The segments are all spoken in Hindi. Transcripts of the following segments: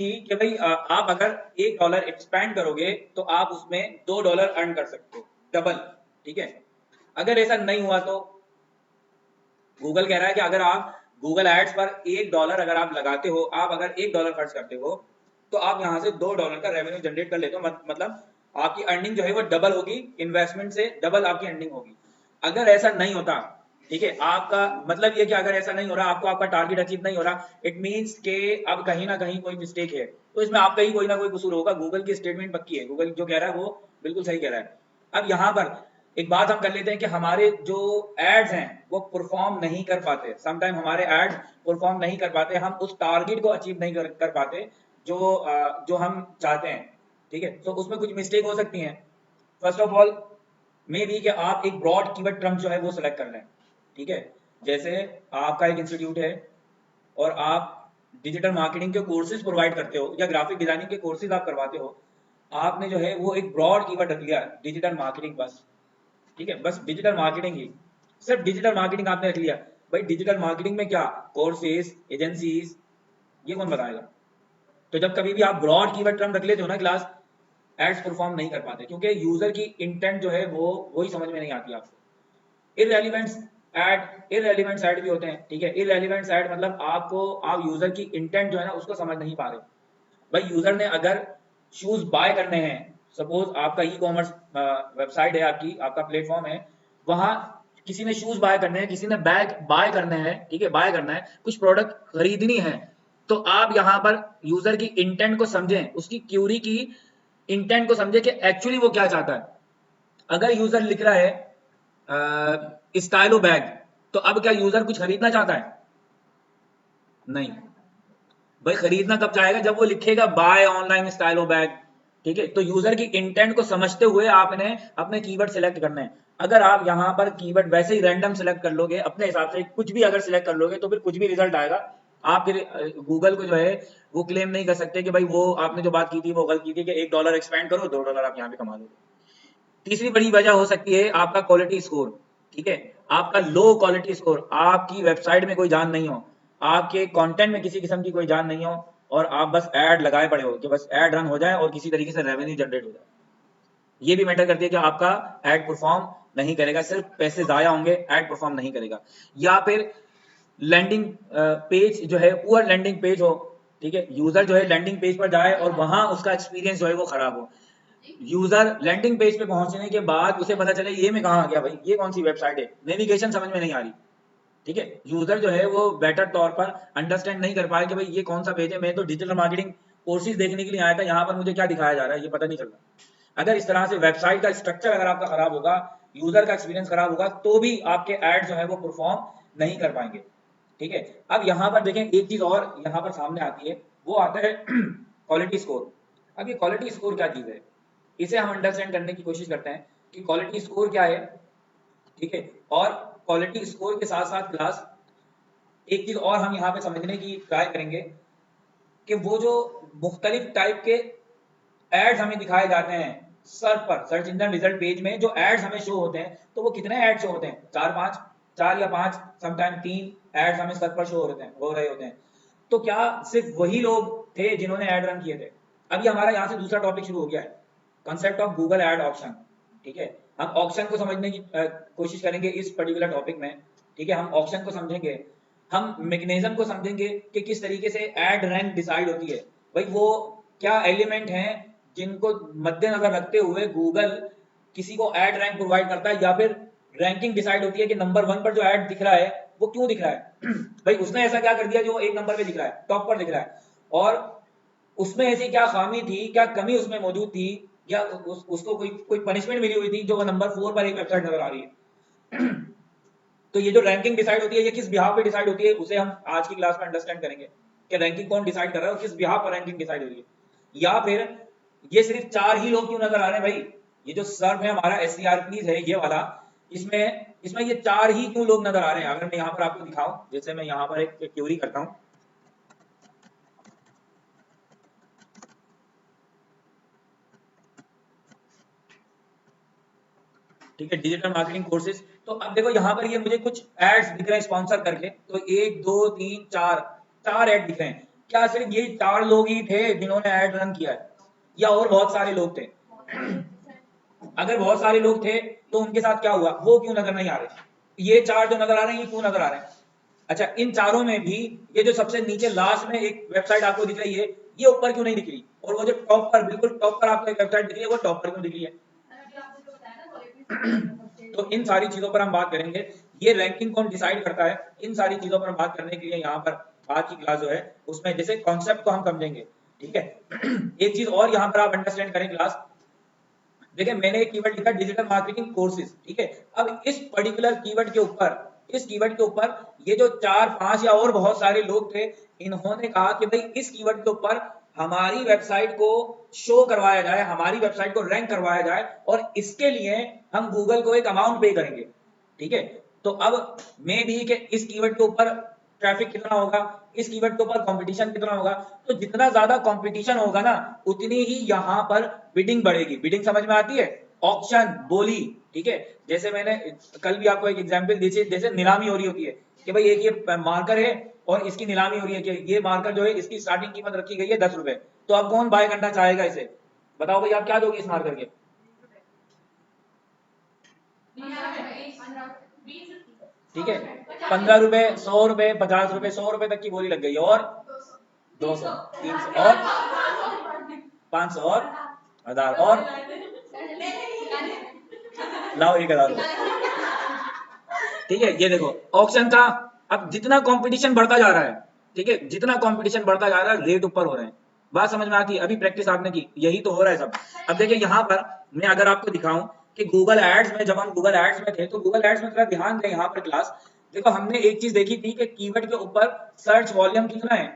थी कि भाई आप अगर $1 एक्सपेंड करोगे तो आप उसमें $2 अर्न कर सकते हो, डबल। ठीक है, अगर ऐसा नहीं हुआ तो गूगल कह रहा है कि अगर आप गूगल एड्स पर $1 अगर आप लगाते हो, आप अगर $1 खर्च करते हो तो आप यहाँ से $2 का रेवेन्यू जनरेट कर लेते हो। मतलब आपकी अर्निंग जो है वो डबल होगी, इन्वेस्टमेंट से डबल आपकी अर्निंग होगी। अगर ऐसा नहीं होता, ठीक है, आपका मतलब ये कि अगर ऐसा नहीं हो रहा, आपको आपका टारगेट अचीव नहीं हो रहा, इट मीन्स के अब कहीं ना कहीं कोई मिस्टेक है, तो इसमें आपका ही कोई ना कोई कसूर होगा। गूगल की स्टेटमेंट पक्की है, गूगल जो कह रहा है वो बिल्कुल सही कह रहा है। अब यहाँ पर एक बात हम कर लेते हैं कि हमारे जो एड्स हैं वो परफॉर्म नहीं कर पाते, समटाइम हमारे एड्स परफॉर्म नहीं कर पाते, हम उस टारगेट को अचीव नहीं कर पाते जो हम चाहते हैं। ठीक है, तो उसमें कुछ मिस्टेक हो सकती हैं। First of all may be कि आप एक ब्रॉड कीवर्ड टर्म जो है वो सिलेक्ट कर लें। ठीक है, जैसे आपका एक इंस्टीट्यूट है और आप डिजिटल मार्केटिंग के कोर्सेज प्रोवाइड करते हो या ग्राफिक डिजाइनिंग के कोर्सेज आप करवाते हो, आपने जो है वो एक ब्रॉड कीवर्ड रख लिया, डिजिटल मार्केटिंग बस। ठीक है, बस डिजिटल मार्केटिंग ही, सिर्फ डिजिटल मार्केटिंग आपने रख लिया। भाई डिजिटल मार्केटिंग में क्या, कोर्सेज, एजेंसीज, ये कौन बताएगा? तो जब कभी भी आप ब्रॉड कीवर्ड टर्म रख लेते हो ना क्लास, एड्स परफॉर्म नहीं कर पाते, क्योंकि यूजर की इंटेंट जो है वो वही समझ में नहीं आती आपको। इररेलेवेंट ऐड भी होते हैं। ठीक है, इररेलेवेंट ऐड मतलब आप यूजर की इंटेंट जो है ना उसको समझ नहीं पा रहे। भाई यूजर ने अगर शूज बाय करने हैं, सपोज आपका ई कॉमर्स वेबसाइट है, आपका प्लेटफॉर्म है, वहां किसी ने शूज बाय करने हैं, किसी ने बैग बाय करने हैं, ठीक है, बाय करना है, कुछ प्रोडक्ट खरीदनी है, तो आप यहाँ पर यूजर की इंटेंट को समझें, उसकी क्यूरी की इंटेंट को समझे कि एक्चुअली वो क्या चाहता है। अगर यूजर लिख रहा है स्टाइलो बैग, तो अब क्या यूजर कुछ खरीदना चाहता है? नहीं। भाई खरीदना कब चाहेगा, जब वो लिखेगा बाय ऑनलाइन स्टाइलो बैग। ठीक है, तो यूजर की इंटेंट को समझते हुए आपने अपने कीवर्ड सिलेक्ट करना है। अगर आप यहाँ पर कीवर्ड वैसे ही रैंडम सिलेक्ट कर लोगे, अपने हिसाब से कुछ भी अगर सिलेक्ट कर लोगे, तो फिर कुछ भी रिजल्ट आएगा। आप फिर गूगल को जो है वो क्लेम नहीं कर सकते कि भाई वो आपने जो बात की थी वो गलत की थी, कि $1 एक्सपेंड करो, $2 आप यहाँ पे कमा लोगे। तीसरी बड़ी वजह हो सकती है आपका क्वालिटी स्कोर। ठीक है, आपका लो क्वालिटी स्कोर, आपकी वेबसाइट में कोई जान नहीं हो, आपके कंटेंट में किसी किस्म की कोई जान नहीं हो, और आप बस ऐड लगाए पड़े हो कि बस ऐड रन हो जाए और किसी तरीके से रेवेन्यू जनरेट हो जाए। ये भी मैटर करती है कि आपका ऐड परफॉर्म नहीं करेगा, सिर्फ पैसे जाया होंगे, ऐड परफॉर्म नहीं करेगा। या फिर लैंडिंग पेज जो है पुअर लैंडिंग पेज हो। ठीक है, यूजर जो है लैंडिंग पेज पर जाए और वहां उसका एक्सपीरियंस जो है वो खराब हो। यूजर लैंडिंग पेज पे पहुंचने के बाद उसे पता चले ये मैं कहाँ आ गया, भाई ये कौन सी वेबसाइट है, नेविगेशन समझ में नहीं आ रही। ठीक है, यूजर जो है वो बेटर तौर पर अंडरस्टैंड नहीं कर पाए कि भाई ये कौन सा पेज है, मैं तो डिजिटल मार्केटिंग कोर्सेज देखने के लिए आया था, यहाँ पर मुझे क्या दिखाया जा रहा है ये पता नहीं चल रहा। अगर इस तरह से वेबसाइट का स्ट्रक्चर अगर आपका खराब होगा, यूजर का एक्सपीरियंस खराब होगा, तो भी आपके एड जो है वो परफॉर्म नहीं कर पाएंगे। ठीक है, अब यहाँ पर देखें एक चीज और यहाँ पर सामने आती है, वो आता है क्वालिटी स्कोर। अब ये क्वालिटी स्कोर क्या चीज है, इसे हम अंडरस्टैंड करने की कोशिश करते हैं कि क्वालिटी स्कोर क्या है। ठीक है, और क्वालिटी स्कोर के साथ साथ क्लास एक चीज और हम यहाँ पे समझने की ट्राई करेंगे कि वो जो मुख्तलिफ टाइप के एड्स हमें दिखाए जाते हैं सर्च पर, सर्च इंजन रिजल्ट पेज में जो एड्स हमें शो होते हैं, तो वो कितने एड्स शो होते हैं? चार या पांच, समटाइम 3 एड्स हमें सर्च पर शो हो रहे होते हैं। तो क्या सिर्फ वही लोग थे जिन्होंने एड रन किए थे? अभी हमारा यहाँ से दूसरा टॉपिक शुरू हो गया है, concept of Google ad option. ठीक है, हम ऑप्शन को समझने की कोशिश करेंगे इस पर्टिकुलर टॉपिक में। ठीक है, हम ऑप्शन को समझेंगे, हम मैकेनिज्म को समझेंगे कि किस तरीके से एड रैंक डिसाइड होती है। भाई वो क्या एलिमेंट हैं जिनको मद्देनजर रखते हुए गूगल किसी को एड रैंक प्रोवाइड करता है, या फिर रैंकिंग डिसाइड होती है कि नंबर 1 पर जो एड दिख रहा है वो क्यों दिख रहा है। भाई उसने ऐसा क्या कर दिया जो 1 नंबर पे दिख रहा है, टॉप पर दिख रहा है, और उसमें ऐसी क्या खामी थी, क्या कमी उसमें मौजूद थी, या उसको कोई पनिशमेंट मिली हुई थी जो वो नंबर 4 पर एक वेबसाइट नजर आ रही है। तो ये जो रैंकिंग डिसाइड होती है ये किस बिहाफ पे डिसाइड होती है, उसे हम आज की क्लास में अंडरस्टैंड करेंगे कि रैंकिंग कौन डिसाइड कर रहा है और किस बिहाफ पर रैंकिंग डिसाइड हो रही है। या फिर ये सिर्फ 4 ही लोग क्यों नजर आ रहे हैं भाई, ये जो सर्व है हमारा एससीआरपीज है ये वाला, इसमें इसमें ये 4 ही क्यों लोग नजर आ रहे हैं? अगर मैं यहाँ पर आपको दिखाऊं, जैसे मैं यहाँ पर एक क्यूरी करता हूँ, ठीक है, डिजिटल मार्केटिंग कोर्सेज, तो अब देखो यहाँ पर ये मुझे कुछ एड्स दिख रहे हैं स्पॉन्सर करके, तो 1 2 3 4 4 एड दिख रहे हैं। क्या सिर्फ ये 4 लोग ही थे जिन्होंने ऐड रन किया है, या और बहुत सारे लोग थे? अगर बहुत सारे लोग थे तो उनके साथ क्या हुआ, वो क्यों नजर नहीं आ रहे? ये 4 जो नजर आ रहे हैं ये क्यों नजर आ रहे हैं? अच्छा, इन चारों में भी ये जो सबसे नीचे लास्ट में एक वेबसाइट आपको दिख रही है, ये ऊपर क्यों नहीं दिख रही? और वो जो टॉप पर, बिल्कुल टॉप पर आपको एक वेबसाइट दिख रही है, वो टॉप पर क्यों दिख रही है? तो इन सारी चीजों पर हम बात करेंगे। ये रैंकिंग कौन डिसाइड करता है, इन सारी चीजों पर हम बात करने के लिए यहाँ पर आज की क्लास जो है उसमें जैसे कॉन्सेप्ट को हम समझेंगे, ठीक है। एक चीज और यहाँ पर आप अंडरस्टैंड करें क्लास, देखिए मैंने एक कीवर्ड लिखा डिजिटल मार्केटिंग कोर्सेज, ठीक है। अब इस पर्टिकुलर कीवर्ड के ऊपर, इस कीवर्ड के ऊपर ये जो 4-5 या और बहुत सारे लोग थे, इन्होंने कहा कि भाई इस कीवर्ड के ऊपर हमारी वेबसाइट को शो करवाया जाए, हमारी वेबसाइट को रैंक करवाया जाए, और इसके लिए हम गूगल को एक अमाउंट पे करेंगे, ठीक है। तो अब मे भी कि इस कीवर्ड के ऊपर ट्रैफिक कितना होगा, इस कीवर्ड के ऊपर कंपटीशन कितना होगा, तो जितना ज्यादा कंपटीशन होगा ना उतनी ही यहाँ पर बिडिंग बढ़ेगी। बिडिंग समझ में आती है? ऑक्शन, बोली, ठीक है। जैसे मैंने कल भी आपको एक एग्जांपल दी थी, जैसे नीलामी हो रही होती है कि भाई एक ये मार्कर है और इसकी नीलामी हो रही है कि ये मार्कर जो है इसकी स्टार्टिंग कीमत रखी गई है 10 रुपए, तो अब कौन बाय करना चाहेगा इसे? बताओ भाई, आप क्या दोगे इस मार्कर के? ठीक है, 15 रुपए, 100 रुपए, 50 रुपए, 100 रुपए तक की बोली लग गई, और 200, 300 और 500 और 1000 और लाओ 1000 ठीक है। ये देखो ऑक्शन का, अब जितना कंपटीशन बढ़ता जा रहा है, ठीक है, जितना कंपटीशन बढ़ता जा रहा है रेट ऊपर हो रहे हैं। बात समझ में आती है? अभी प्रैक्टिस आपने की, यही तो हो रहा है सब। अब देखिए यहाँ पर मैं अगर आपको दिखाऊं कि गूगल एड्स में, जब हम गूगल एड्स में थे तो गूगल एड्स में थोड़ा ध्यान दें यहाँ पर क्लास। देखो हमने एक चीज देखी थी कि कीवर्ड के ऊपर सर्च वॉल्यूम कितना है,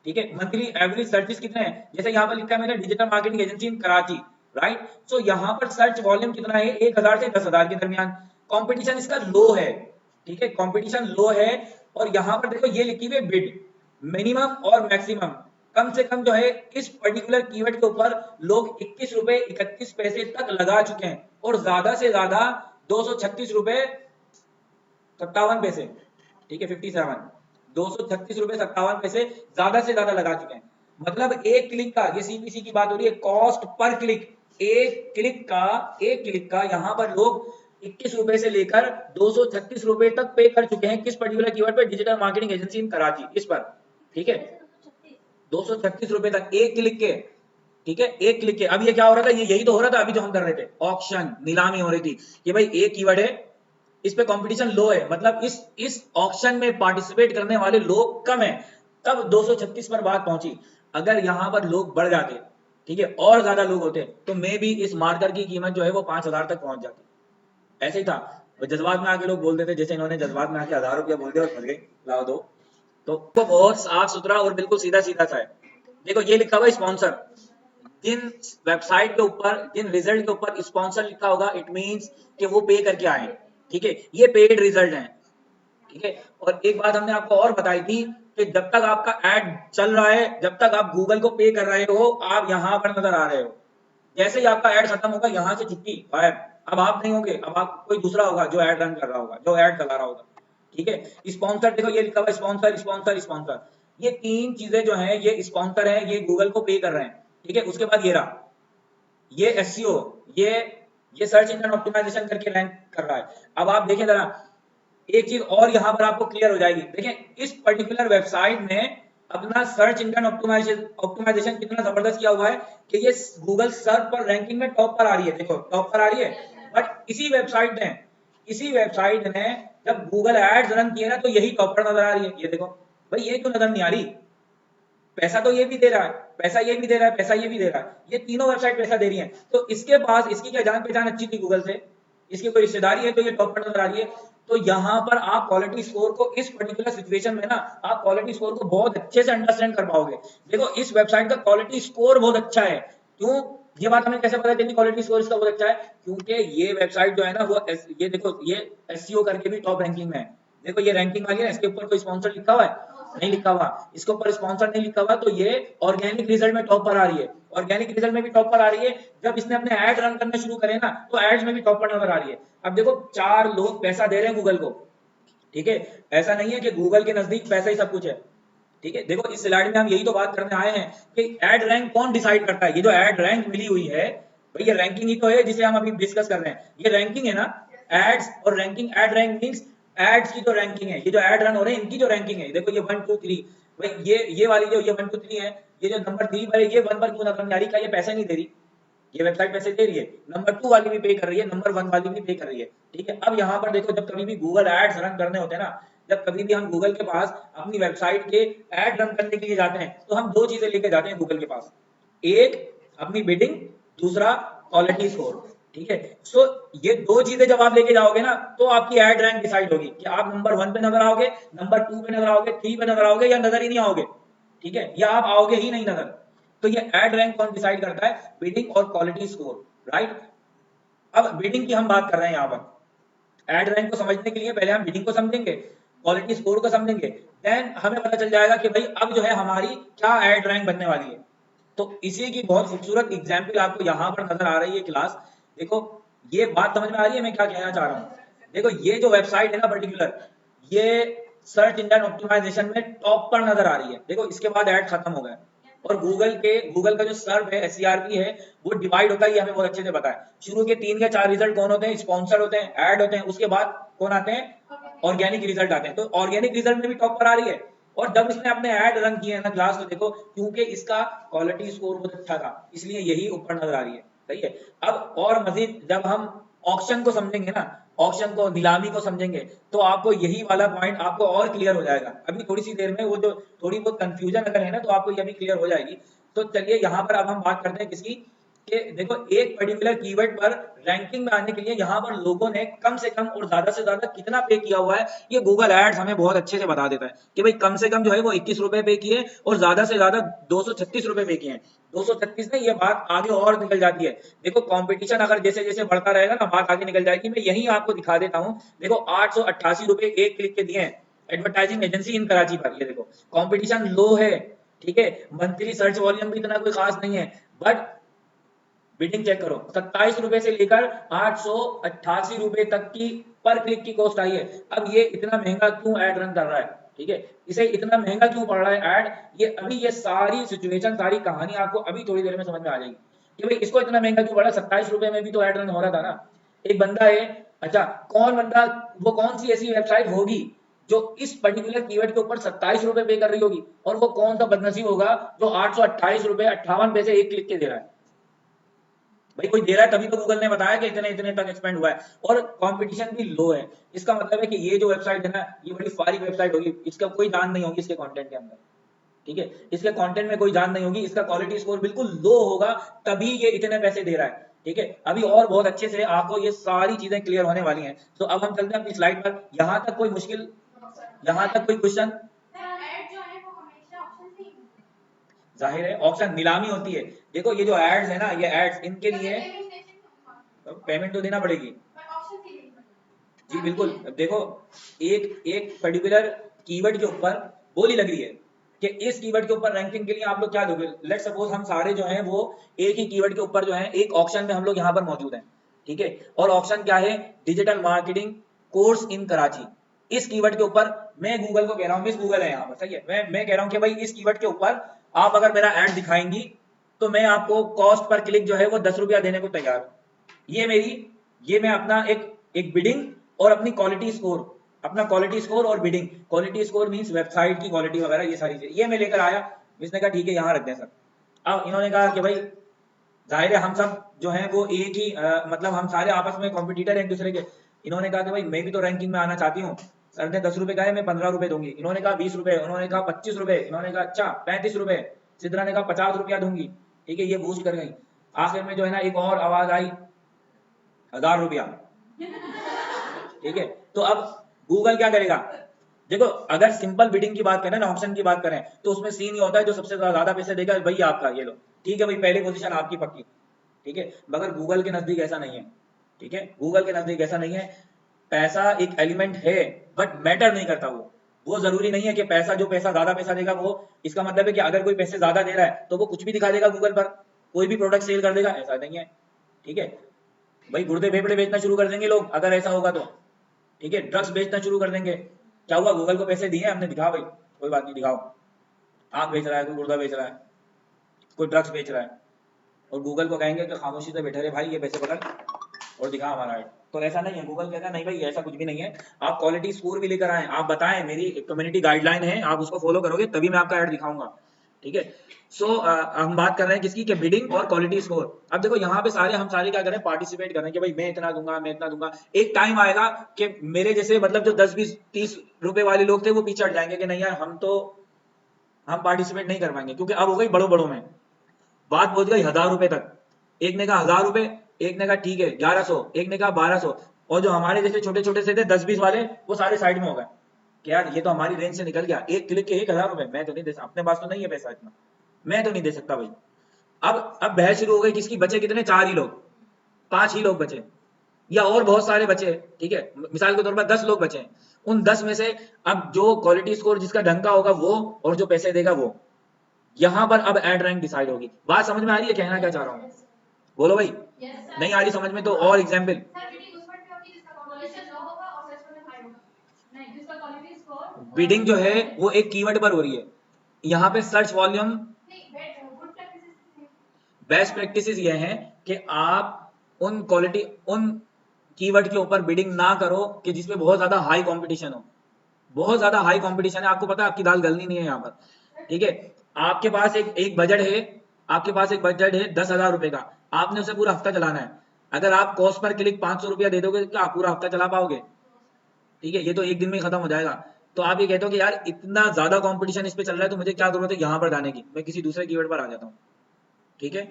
ठीक है, मंथली एवरेज सर्चेस कितने हैं। जैसे यहाँ पर लिखा है मैंने डिजिटल मार्केटिंग एजेंसी इन कराची, राइट। सो यहाँ पर सर्च वॉल्यूम कितना है, 1000 से 10,000 के दरमियान। कंपटीशन इसका लो है, ठीक है, कंपटीशन लो है। और यहाँ पर देखो ये लिखी हुई है बिड, मिनिमम और मैक्सिमम। कम से कम जो है इस पर्टिकुलर कीवर्ड के ऊपर लोग 21 रुपए 31 पैसे तक लगा चुके हैं, और ज्यादा से ज्यादा 236 रुपए 57 पैसे, ठीक है, 57, 236 रुपए 57 पैसे ज्यादा से ज्यादा लगा चुके हैं। मतलब एक क्लिक का, ये सीपीसी की बात हो रही है, कॉस्ट पर क्लिक, एक क्लिक का यहाँ पर लोग 21 रुपए से लेकर 236 रुपए तक पे कर चुके हैं। किस पर्टिकुलर कीवर्ड पे? डिजिटल मार्केटिंग एजेंसी इन कराची, इस पर, ठीक है, 236 रुपए तक एक क्लिक के, ठीक है, एक क्लिक के। अब ये क्या हो रहा था, ये यही तो हो रहा था अभी जो हम कर रहे थे, ऑक्शन, नीलामी हो रही थी कि भाई एक कीवर्ड है, इस पे कंपटीशन लो है, मतलब इस ऑक्शन में पार्टिसिपेट करने वाले लोग कम है, तब 236 पर बात पहुंची। अगर यहां पर लोग बढ़ जाते, ठीक है, और ज्यादा लोग होते, तो मे भी इस मार्कर की कीमत जो है वो 5000 तक पहुंच जाती। ऐसे ही था, जज्बात में आके लोग बोल देते, जैसे इन्होंने जज्बात में आके 1000 रुपया बोल दिया और फंस गए, लाओ दो। तो वो बहुत साफ सुथरा और बिल्कुल सीधा सीधा सा है। देखो ये लिखा हुआ स्पॉन्सर, जिन वेबसाइट के ऊपर, जिन रिजल्ट के ऊपर स्पॉन्सर लिखा होगा, इट मींस कि वो पे करके आए, ठीक है, ये पेड रिजल्ट हैं, ठीक है। और एक बात हमने आपको और बताई थी कि जब तक आपका ऐड चल रहा है, जब तक आप गूगल को पे कर रहे हो, आप यहां पर नजर आ रहे हो। जैसे ही आपका ऐड खत्म होगा, यहां से छुट्टी, गायब। अब आप नहीं होंगे, अब आप कोई दूसरा होगा जो ऐड रन कर रहा होगा, जो ऐड चला रहा होगा, ठीक है। स्पॉन्सर देखो ये लिखा हुआ स्पॉन्सर, स्पॉन्सर, स्पॉन्सर, ये तीन चीजें जो है ये स्पॉन्सर है, ये गूगल को पे कर रहे हैं, ठीक है। उसके बाद ये रहा, ये एसईओ, ये सर्च इंजन ऑप्टिमाइजेशन करके रैंक कर रहा है। अब आप देखें जरा, एक चीज और यहां पर आपको क्लियर हो जाएगी। देखें इस पर्टिकुलर वेबसाइट ने अपना सर्च इंजन ऑप्टिमाइजेशन कितना जबरदस्त किया हुआ है कि ये गूगल सर्च पर रैंकिंग में टॉप पर आ रही है, देखो टॉप पर आ रही है। बट इसी वेबसाइट ने जब गूगल एड्स रन किए ना, तो यही टॉप पर नजर आ रही है। ये देखो भाई, ये क्यों नजर नहीं आ रही? पैसा तो ये भी दे रहा है, पैसा ये भी दे रहा है, पैसा ये भी दे रहा है, ये तीनों वेबसाइट पैसा दे रही है। तो इसके पास, इसकी क्या जान पहचान अच्छी थी गूगल से, इसकी कोई रिश्तेदारी है, तो ये टॉप पर नजर आ रही है। तो यहाँ पर आप क्वालिटी स्कोर को, इस पर्टिकुलर सिचुएशन में ना, आप क्वालिटी स्कोर को बहुत अच्छे से अंडरस्टैंड कर पाओगे। देखो इस वेबसाइट का क्वालिटी स्कोर बहुत अच्छा है। क्यों? ये बात हमें कैसे पता चली क्वालिटी स्कोर इसका बहुत अच्छा है? क्योंकि ये वेबसाइट जो है ना, वो ये देखो, ये एसईओ करके भी टॉप रैंकिंग में है। देखो ये रैंकिंग आ गई है, इसके ऊपर कोई स्पॉन्सर लिखा हुआ है? नहीं लिखा हुआ। इसके ऊपर स्पॉन्सर नहीं लिखा हुआ, तो ये ऑर्गेनिक रिजल्ट में टॉप पर आ रही है। ऑर्गेनिक रिजल्ट में भी टॉप पर आ रही है। जब इसने अपने ऐड रन करने शुरू करे ना, तो एड्स में भी टॉप पर नजर आ रही है। अब देखो 4 लोग पैसा दे रहे हैं गूगल को, ठीक है। ऐसा नहीं है कि गूगल के नजदीक पैसा ही सब कुछ है। ठीक है, देखो इस स्लाइड में हम यही तो बात करने आए हैं कि एड रैंक कौन डिसाइड करता है। ये जो एड रैंक मिली हुई है भाई, ये रैंकिंग ही तो है जिसे हम अभी डिस्कस कर रहे हैं। ये रैंकिंग है ना, एड्स और ranking. Ad rank means ads की जो रैंकिंग है, ये जो एड रन हो रहे हैं इनकी जो रैंकिंग है। देखो ये 1 2 3 भाई, ये वाली जो ये 1 2 3 है, ये जो नंबर 3 पर है, ये 1 पर क्यों नजर नहीं आ रही? क्या ये पैसे नहीं दे रही? ये वेबसाइट पैसे दे रही है। नंबर 2 वाली भी पे कर रही है, नंबर 1 वाली भी पे कर रही है। ठीक है, अब यहाँ पर देखो, जब कभी भी गूगल एड्स रन करने होते हैं ना, जब कभी भी हम गूगल के पास अपनी वेबसाइट के एड रन करने के लिए जाते हैं, तो हम दो चीजें लेके जाते हैं गूगल के पास। एक अपनी बिडिंग, दूसरा क्वालिटी स्कोर। ठीक है, सो ये दो चीजें जब आप लेके जाओगे ना, तो आपकी एड रैंक डिसाइड होगी कि आप नंबर 1 पे नजर आओगे, नंबर 2 पे नजर आओगे, 3 पे नजर आओगे, या नजर ही नहीं आओगे। ठीक है, या आप आओगे ही नहीं नजर। तो ये एड रैंक कौन डिसाइड करता है? बिडिंग और क्वालिटी स्कोर, राइट। अब बिडिंग की हम बात कर रहे हैं यहाँ पर। एड रैंक को समझने के लिए पहले हम बिडिंग को समझेंगे, क्वालिटी स्कोर को समझेंगे, देन हमें पता चल जाएगा कि भाई अब जो है हमारी क्या एड रैंक बनने वाली है। तो इसी की बहुत खूबसूरत एग्जाम्पल आपको यहाँ पर नजर आ रही है क्लास। देखो ये बात समझ में आ रही है मैं क्या कहना चाह रहा हूँ? देखो ये जो वेबसाइट है ना पर्टिकुलर, ये सर्च इंजन ऑप्टिमाइजेशन में टॉप पर नजर आ रही है। देखो इसके बाद ऐड खत्म हो गए, और गूगल का जो सर्व है, एसईआरपी है, वो डिवाइड होता है, ये हमें बहुत अच्छे से पता है। शुरू के 3 या 4 रिजल्ट कौन होते हैं? स्पॉन्सर होते हैं, ऐड होते हैं। उसके बाद कौन आते हैं? ऑर्गेनिक रिजल्ट आते हैं। तो ऑर्गेनिक रिजल्ट में भी टॉप पर आ रही है। और जब इसने अपने ऐड रन किए हैं ना क्लास, तो देखो क्योंकि इसका क्वालिटी स्कोर बहुत अच्छा था, इसलिए यही ऊपर नजर आ रही है। सही है। अब और मजीद जब हम ऑक्शन को समझेंगे ना, ऑक्शन को, नीलामी को समझेंगे, तो आपको यही वाला पॉइंट आपको और क्लियर हो जाएगा। अभी थोड़ी सी देर में वो जो थोड़ी बहुत कंफ्यूजन अगर है ना, तो आपको ये भी क्लियर हो जाएगी। तो चलिए यहाँ पर अब हम बात करते हैं किसकी, कि देखो एक पर्टिकुलर कीवर्ड पर रैंकिंग में आने के लिए यहाँ पर लोगों ने कम से कम और ज्यादा से ज्यादा कितना पे किया हुआ है, ये गूगल एड्स हमें बहुत अच्छे से बता देता है कि भाई कम से कम जो है वो 21 रुपए पे किए, और ज्यादा से ज्यादा 236 रुपए पे किए हैं। 236 में ये बात आगे और निकल जाती है। देखो कंपटीशन अगर जैसे जैसे बढ़ता रहेगा ना, बात आगे निकल जाएगी। मैं यही आपको दिखा देता हूँ। देखो 888 रुपए एक क्लिक के दिए हैं एडवर्टाइजिंग एजेंसी इन कराची पर। ये देखो कंपटीशन लो है, ठीक है, मंथली सर्च वॉल्यूम भी इतना कोई खास नहीं है, बट बिडिंग चेक करो, 27 रुपए से लेकर 888 रुपए तक की पर क्लिक की कॉस्ट आई है। अब ये इतना महंगा क्यों ऐड रन कर रहा है? ठीक है, इसे इतना महंगा क्यों पड़ रहा है ऐड? ये सारी सिचुएशन, सारी कहानी आपको अभी थोड़ी देर में समझ में आ जाएगी कि भाई इसको इतना महंगा क्यों पड़ा। 27 रुपए में भी तो ऐड रन हो रहा था ना। एक बंदा है, अच्छा कौन बंदा, वो कौन सी ऐसी वेबसाइट होगी जो इस पर्टिकुलर कीवर्ड के ऊपर 27 रुपए पे कर रही होगी, और वो कौन सा बदनसीब होगा जो 828 रुपए 58 पैसे एक क्लिक के दे रहा है? भाई कोई दे रहा है तभी तो गूगल ने बताया कि इतने इतने तक एक्सपेंड हुआ है, और कंपटीशन भी लो है। इसका मतलब है कि ये जो वेबसाइट है ना, ये बड़ी फारी वेबसाइट होगी, इसका कोई जान नहीं होगी इसके कंटेंट के अंदर। ठीक है, इसके कंटेंट में कोई जान नहीं होगी, इसका क्वालिटी स्कोर बिल्कुल लो होगा, तभी ये इतने पैसे दे रहा है। ठीक है, अभी और बहुत अच्छे से आपको ये सारी चीजें क्लियर होने वाली हैं। तो अब हम चलते हैं अपनी स्लाइड पर। यहाँ तक कोई मुश्किल, यहाँ तक कोई क्वेश्चन? जाहिर है ऑप्शन नीलामी होती है। देखो ये जो एड्स है ना, ये एड्स, इनके लिए पेमेंट तो देना पड़ेगी। जी बिल्कुल। देखो एक एक पर्टिकुलर कीवर्ड के ऊपर बोली लग रही है कि इस कीवर्ड के ऊपर रैंकिंग के लिए आप लोग क्या दोगे। लेट सपोज हम सारे जो हैं वो एक ही कीवर्ड के ऊपर जो है एक ऑप्शन में हम लोग यहाँ पर मौजूद हैं। ठीक है, और ऑप्शन क्या है? Digital marketing course in Karachi. इस कीवर्ड के ऊपर मैं गूगल को कह रहा हूँ, मिस गूगल है यहाँ पर, सही है, मैं कह रहा हूँ कि भाई इस कीवर्ड के ऊपर आप अगर मेरा ऐड दिखाएंगी, तो मैं आपको कॉस्ट पर क्लिक जो है वो 10 रुपया देने को तैयार हूँ। ये मेरी, ये मैं अपना एक एक बिडिंग और अपनी क्वालिटी स्कोर, अपना क्वालिटी स्कोर और bidding. Quality score means website की क्वालिटी वगैरह, ये सारी चीजें ये मैं लेकर आया। इसने कहा ठीक है यहाँ रख दें सर। अब इन्होंने कहा कि भाई जाहिर है हम सब जो हैं वो एक ही मतलब हम सारे आपस में कॉम्पिटिटर हैं एक दूसरे के। इन्होंने कहा कि भाई मैं भी तो रैंकिंग में आना चाहती हूँ। सर ने 10 रुपए कहा है, मैं 15 रुपए दूंगी। इन्होंने कहा 20 रुपए, उन्होंने कहा 25 रुपए, इन्होंने कहा अच्छा 35 रुपए, सिद्रा ने कहा 50 रुपया दूंगी। ठीक है, ये बूस्ट कर गई। आखिर में जो है ना एक और आवाज आई, 1000 रुपया। ठीक है, तो अब गूगल क्या करेगा? देखो अगर सिंपल बिडिंग की बात करें ना, ऑप्शन की बात करें, तो उसमें सीन ये होता है जो सबसे ज्यादा पैसे देगा भाई आपका, ये लो। ठीक है भाई, पहली पोजीशन आपकी पक्की। ठीक है, मगर गूगल के नजदीक ऐसा नहीं है। ठीक है, गूगल के नजदीक ऐसा नहीं है। पैसा एक एलिमेंट है, बट मैटर नहीं करता वो जरूरी नहीं है कि पैसा, जो पैसा ज्यादा पैसा देगा वो, इसका मतलब है कि अगर कोई पैसे ज्यादा दे रहा है तो वो कुछ भी दिखा देगा गूगल पर, कोई भी प्रोडक्ट सेल कर देगा, ऐसा नहीं है। ठीक है भाई, गुर्दे फेफड़े बेचना शुरू कर देंगे लोग अगर ऐसा होगा तो। ठीक है, ड्रग्स बेचना शुरू कर देंगे। क्या हुआ, गूगल को पैसे दिए हमने, दिखाओ भाई, कोई बात नहीं दिखाओ। आग बेच रहा है, कोई गुर्दा बेच रहा है, कोई ड्रग्स बेच रहा है, और गूगल को कहेंगे कि खामोशी से बैठे रहे भाई, ये पैसे पकड़ और दिखा हमारा ऐड। तो ऐसा नहीं है, गूगल कहता है नहीं भाई ऐसा कुछ भी नहीं है, आप क्वालिटी स्कोर भी लेकर आए, आप बताएं मेरी कम्युनिटी गाइडलाइन है, आप उसको फॉलो करोगे तभी मैं आपका ऐड दिखाऊंगा, ठीक है। सो हम बात कर रहे हैं किसकी, कि बिडिंग और क्वालिटी स्कोर। अब देखो यहाँ पे हम सारे क्या करें, पार्टिसिपेट कर रहे हैं कि भाई मैं इतना दूंगा, मैं इतना दूंगा। एक टाइम आएगा कि मेरे जैसे मतलब जो 10 20 30 रुपए वाले लोग थे वो पीछे हट जाएंगे कि नहीं यार हम पार्टिसिपेट नहीं कर पाएंगे, क्योंकि अब हो गई बड़ों बड़ों में बात पहुंच गई 1000 रुपए तक। एक ने कहा 1000 रुपए, एक ने कहा ठीक है 1100, एक ने कहा 1200, और जो हमारे जैसे छोटे छोटे से थे 10 20 वाले वो सारे साइड में हो गए कि यार ये तो हमारी रेंज से निकल गया, एक क्लिक के 1000 रुपए मैं तो नहीं दे सकता, अपने पास तो नहीं है पैसा इतना, मैं तो नहीं दे सकता भाई। अब बहस शुरू हो गई किसकी, बचे कितने, 4 ही लोग, 5 ही लोग बचे, या और बहुत सारे बचे, ठीक है, मिसाल के तौर पर 10 लोग बचे। उन 10 में से अब जो क्वालिटी स्कोर जिसका ढंग का होगा वो, और जो पैसे देगा वो, यहां पर अब एड रैंक डिसाइड होगी। बात समझ में आ रही है, कहना क्या चाह रहा हूँ, बोलो भाई। नहीं आ रही समझ में तो और एग्जाम्पल। बिडिंग जो है वो एक कीवर्ड पर हो रही है, यहाँ पे सर्च वॉल्यूम। बेस्ट प्रैक्टिसेस ये हैं कि आप उन कीवर्ड के ऊपर बिडिंग ना करो कि जिसमें बहुत ज्यादा हाई कंपटीशन हो। बहुत ज्यादा हाई कंपटीशन है, आपको पता है आपकी दाल गलनी नहीं है यहाँ पर, ठीक है। आपके पास एक बजट है, आपके पास एक बजट है 10,000 रुपए का, आपने उसे पूरा हफ्ता चलाना है। अगर आप कॉस्ट पर क्लिक 500 रुपया दे दोगे तो क्या आप पूरा हफ्ता चला पाओगे? ठीक है, ये तो एक दिन में ही खत्म हो जाएगा। तो आप ये कहते हो कि यार इतना ज्यादा कंपटीशन इस पे चल रहा है तो मुझे क्या जरूरत है यहाँ पर जाने की, मैं किसी दूसरे कीवर्ड पर आ जाता हूँ, ठीक है।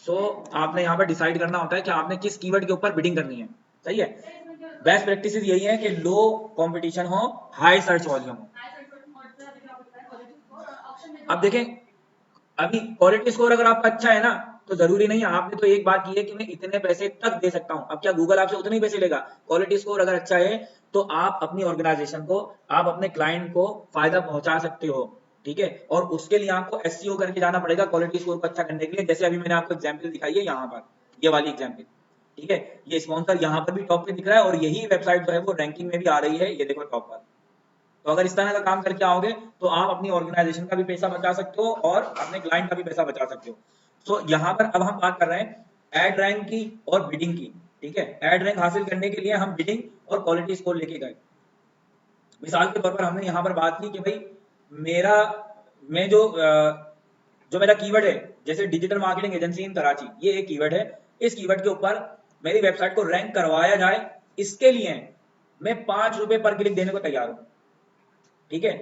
सो आपने यहाँ पर डिसाइड करना होता है कि आपने किस कीवर्ड के ऊपर बिडिंग करनी है, सही है। बेस्ट प्रैक्टिस यही है कि लो कंपटीशन हो, हाई सर्च वॉल्यूम हो। अब देखें, अभी क्वालिटी स्कोर अगर आपका अच्छा है ना, तो जरूरी नहीं है, आपने तो एक बात की है कि मैं इतने पैसे तक दे सकता हूं, अब क्या गूगल आपसे उतने ही पैसे लेगा? क्वालिटी स्कोर अगर अच्छा है तो आप अपनी ऑर्गेनाइजेशन को, आप अपने क्लाइंट को फायदा पहुंचा सकते हो, ठीक है। और उसके लिए आपको एसईओ करके जाना पड़ेगा क्वालिटी स्कोर को अच्छा करने के लिए, जैसे अभी मैंने आपको एग्जाम्पल दिखाई है यहाँ पर, ये वाली एग्जाम्पल, ठीक है। ये स्पॉन्सर यहाँ पर भी टॉप पे दिख रहा है, और यही वेबसाइट जो है वो रैंकिंग में भी आ रही है, ये देखो टॉप पर। तो अगर इस तरह का काम करके आओगे तो आप अपनी ऑर्गेनाइजेशन का भी पैसा बचा सकते हो और अपने क्लाइंट का भी पैसा बचा सकते हो। सो यहाँ पर अब हम बात कर रहे हैं एड रैंक की और बिडिंग की, ठीक है। एड रैंक हासिल करने के लिए हम बिडिंग और क्वालिटी स्कोर लेके गए। मिसाल के तौर पर हमने यहाँ पर बात की कि भाई मेरा मैं जो मेरा कीवर्ड है, जैसे डिजिटल मार्केटिंग एजेंसी इन कराची, ये एक कीवर्ड है। इस कीवर्ड के ऊपर मेरी वेबसाइट को रैंक करवाया जाए, इसके लिए मैं 5 रुपए पर क्लिक देने को तैयार हूँ, ठीक है।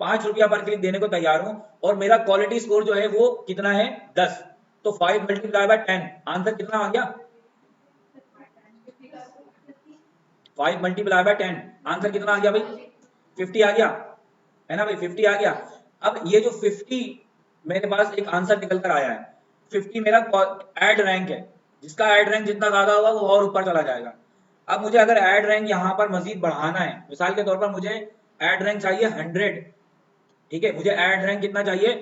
5 रुपया पर क्लिक देने को तैयार हूं, और मेरा क्वालिटी स्कोर जो है वो कितना है, 10। तो 5 × 10, आंसर कितना आ गया? 5 × 10, आंसर कितना आ गया भाई? 50 आ गया, है ना भाई, 50 आ गया। अब ये जो 50 मेरे पास एक आंसर निकल कर आया है, 50 मेरा एड रैंक है, जिसका एड रैंक जितना ज्यादा होगा वो और ऊपर चला जाएगा। अब मुझे अगर एड रैंक यहाँ पर मजीद बढ़ाना है, मिसाल के तौर पर मुझे एड रैंक चाहिए 100, ठीक है, मुझे एड रैंक कितना चाहिए,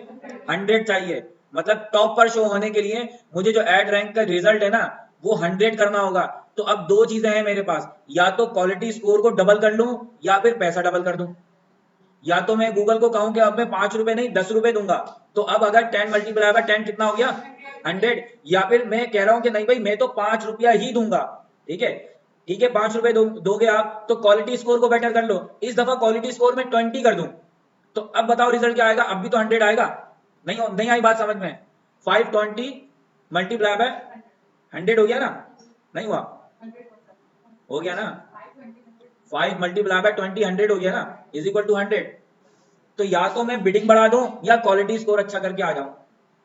100 चाहिए। मतलब टॉप पर शो होने के लिए मुझे जो एड रैंक का रिजल्ट है ना वो 100 करना होगा। तो अब दो चीजें हैं मेरे पास, या तो क्वालिटी स्कोर को डबल कर लूं या फिर पैसा डबल कर दूं। या तो मैं गूगल को कहूं कि अब मैं 5 रुपए नहीं 10 रुपए दूंगा, तो अब अगर 10 × 10 कितना हो गया, 100। या फिर मैं कह रहा हूं कि नहीं भाई मैं तो 5 रुपया ही दूंगा, ठीक है, ठीक है, 5 रुपए दोगे आप तो क्वालिटी स्कोर को बेटर कर लो, इस दफा क्वालिटी स्कोर में 20 कर दूं। तो अब बताओ रिजल्ट क्या आएगा, अब भी तो 100 आएगा। नहीं आई बात समझ में? 520 मल्टीप्लाई बाय 100 हो गया ना, नहीं हुआ, हो गया ना, 5 × 20 100 हो गया ना, इज इक्वल टू 100। तो या तो मैं बिडिंग बढ़ा दूं या क्वालिटी स्कोर अच्छा करके आ जाऊं।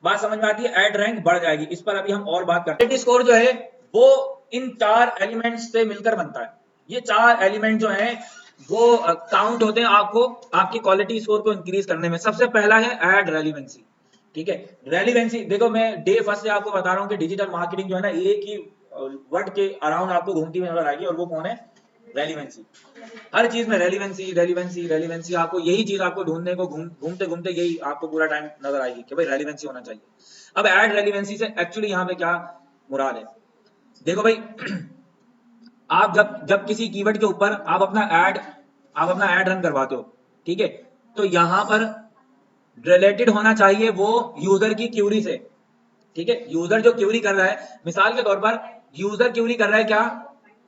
बात समझ में आती है, एड रैंक बढ़ जाएगी। इस पर अभी हम और बात करते हैं। क्वालिटी स्कोर जो है वो इन 4 एलिमेंट्स से मिलकर बनता है। ये 4 एलिमेंट जो हैं वो काउंट होते हैं आपको आपकी क्वालिटी स्कोर को इंक्रीज करने में। सबसे पहला है एड रेलिवेंसी, ठीक है। रेलिवेंसी देखो, मैं डे फर्स्ट से आपको बता रहा हूँ कि डिजिटल मार्केटिंग जो है ना एक ही वर्ड के अराउंड आपको घूमती हुई नजर आएगी, और वो कौन है, रेलिवेंसी। हर चीज में रेलिवेंसी रेलिवेंसी रेलिवेंसी, आपको यही चीज आपको ढूंढने को घूमते घूमते यही आपको पूरा टाइम नजर आएगी कि भाई रेलिवेंसी होना चाहिए। अब एड रेलिवेंसी से एक्चुअली यहाँ पे क्या मुराद है, देखो भाई आप जब जब किसी कीवर्ड के ऊपर आप अपना एड रन करवाते हो, ठीक है, तो यहाँ पर रिलेटेड होना चाहिए वो यूजर की क्यूरी से, ठीक है। यूजर जो क्यूरी कर रहा है, मिसाल के तौर पर यूजर क्यूरी कर रहा है क्या,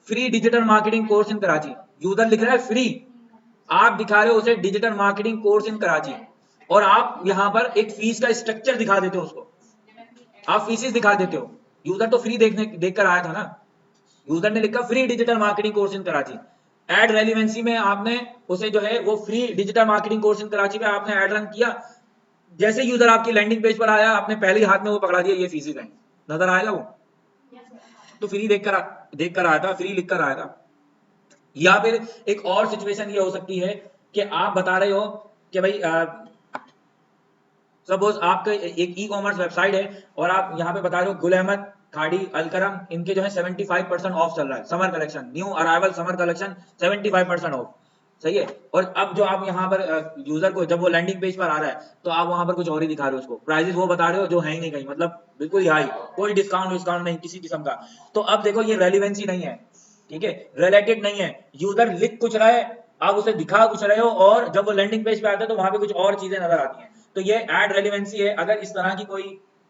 free digital marketing course in Karachi, user लिख रहा है फ्री, आप दिखा रहे हो उसे digital marketing course in Karachi, और आप यहाँ पर एक फीस का स्ट्रक्चर दिखा देते हो उसको, आप फीसेस दिखा देते हो। यूजर तो फ्री देख कर आया था ना, यूजर ने लिखा free digital marketing course in Karachi, ad relevancy में आपने उसे जो है वो free digital marketing course in Karachi पे आपने एड रन किया, जैसे यूजर आपकी लैंडिंग पेज पर आया आपने पहले ही हाथ में वो पकड़ा दिया, ये फीसेस है, नजर आएगा वो, तो फ्री देख कर आया था, फ्री लिख कर आया था। या फिर एक और सिचुएशन ये हो सकती है कि आप बता रहे हो कि भाई सपोज आपका एक ई कॉमर्स वेबसाइट है और आप यहाँ पे बता रहे हो गुल अहमद खाड़ी अलकरम इनके जो है 75% ऑफ चल रहा है, summer collection, new arrival summer collection 75% of, सही है। और अब जो आप यहाँ पर यूजर को जब वो लैंडिंग पेज पर आ रहा है तो आप वहां पर कुछ और ही दिखा रहे हो, उसको प्राइजेस वो बता रहे हो जो है ही नहीं कहीं, मतलब बिल्कुल ही हाई, कोई डिस्काउंट नहीं किसी किस्म का। तो अब देखो ये रेलिवेंसी नहीं है, ठीक है, रिलेटेड नहीं है, यूजर लिख कुछ रहा है, आप उसे दिखा कुछ रहे हो, और जब वो लैंडिंग पेज पे आता है तो वहां पे कुछ और चीजें नजर आती हैं। तो ये एड रेलिवेंसी है। अगर इस तरह की कोई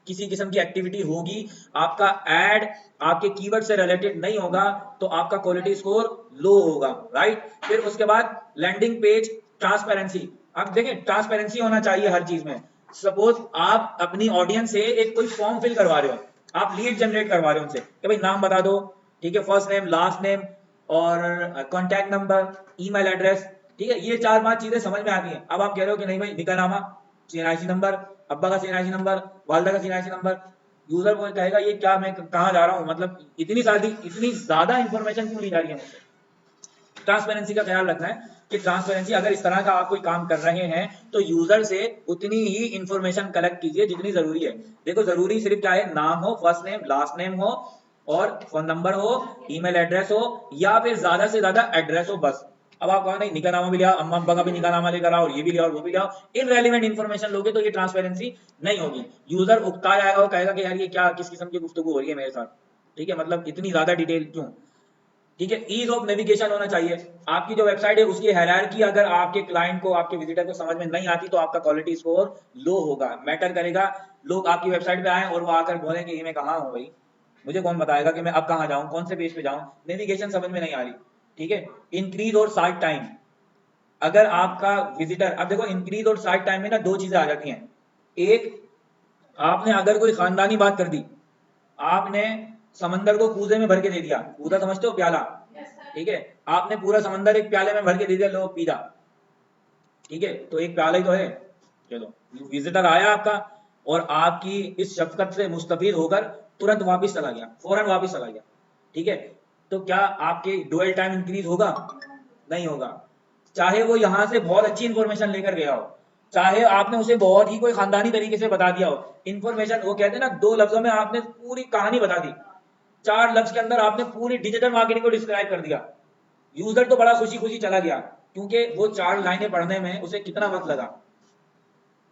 किसी किस्म की एक्टिविटी होगी, आपका एड आपके कीवर्ड से रिलेटेड नहीं होगा, तो आपका क्वालिटी स्कोर लो होगा, राइट। फिर उसके बाद लैंडिंग पेज ट्रांसपेरेंसी, आप देखें ट्रांसपेरेंसी होना चाहिए हर चीज में। सपोज आप अपनी ऑडियंस से एक कोई फॉर्म फिल करवा रहे हो, आप लीड जनरेट करवा रहे हो उनसे कि भाई नाम बता दो, ठीक है, फर्स्ट नेम लास्ट नेम और कॉन्टैक्ट नंबर ईमेल एड्रेस, ठीक है, ये 4-5 चीजें समझ में आती हैं। अब आप कह रहे हो कि नहीं भाई निकानामा, सीएनआईसी नंबर, अब्बा का सीएनआईसी नंबर, वालदा का सीएनआईसी नंबर, यूजर को कहेगा ये क्या, मैं कहाँ जा रहा हूँ, मतलब इतनी ज्यादा इंफॉर्मेशन क्यों ली जा रही है मुझसे। ट्रांसपेरेंसी का ख्याल रखना है कि ट्रांसपेरेंसी, अगर इस तरह का आप कोई काम कर रहे हैं तो यूजर से उतनी ही इंफॉर्मेशन कलेक्ट कीजिए जितनी जरूरी है। देखो जरूरी सिर्फ क्या है, नाम हो, फर्स्ट नेम लास्ट नेम हो, और फोन नंबर हो, ईमेल एड्रेस हो, या फिर ज्यादा से ज्यादा एड्रेस हो, बस। अब आप कहो नहीं निकानामा भी लिया, अम्मा अब्बा का भी निकानामा लेकर आओ, और ये भी लिया और वो भी लिया, इनरेलीवेंट इन्फॉर्मेशन लोगे तो ये ट्रांसपेरेंसी नहीं होगी। यूजर उकता जाएगा, वो कहेगा कि यार ये क्या किस किस्म की गुफ्तगू हो रही है मेरे साथ, ठीक है, मतलब इतनी ज्यादा डिटेल क्यों, ठीक है। ईज ऑफ नेविगेशन होना चाहिए, आपकी जो वेबसाइट है उसकी हायरार्की अगर आपके क्लाइंट को, आपके विजिटर को समझ में नहीं आती तो आपका क्वालिटी स्कोर लो होगा, मैटर करेगा। लोग आपकी वेबसाइट पे आए और वो आकर बोले कि मैं कहाँ हूँ भाई, मुझे कौन बताएगा कि मैं अब कहाँ जाऊँ, कौन से पेज पे जाऊँ, नेविगेशन समझ में नहीं आ रही, ठीक है। इंक्रीज और साइट टाइम, अगर आपका विजिटर, अब देखो इंक्रीज और साइट टाइम में ना दो चीजें आ जाती हैं। एक, आपने अगर कोई खानदानी बात कर दी, आपने समंदर को कूजे में भर के दे दिया, कूदा समझते हो, प्याला, ठीक है, आपने पूरा समंदर एक प्याले में भर के दे दिया, लो पी जा, ठीक है, तो एक प्याला ही तो है। चलो विजिटर आया आपका और आपकी इस शफकत से मुस्तफीद होकर तुरंत वापस चला गया, फौरन वापस चला गया, ठीक है, तो क्या आपके ड्वेल टाइम इंक्रीज होगा? नहीं होगा। चाहे वो यहां से बहुत अच्छी इंफॉर्मेशन लेकर गया हो, चाहे आपने उसे बहुत ही कोई खानदानी तरीके से बता दिया हो, इंफॉर्मेशन, वो कहते हैं ना 2 लफ्जों में आपने पूरी कहानी बता दी, 4 लफ्ज के अंदर आपने पूरी डिजिटल मार्केटिंग को डिस्क्राइब कर दिया, यूजर तो बड़ा खुशी खुशी चला गया, क्योंकि वो 4 लाइनें पढ़ने में उसे कितना वक्त लगा,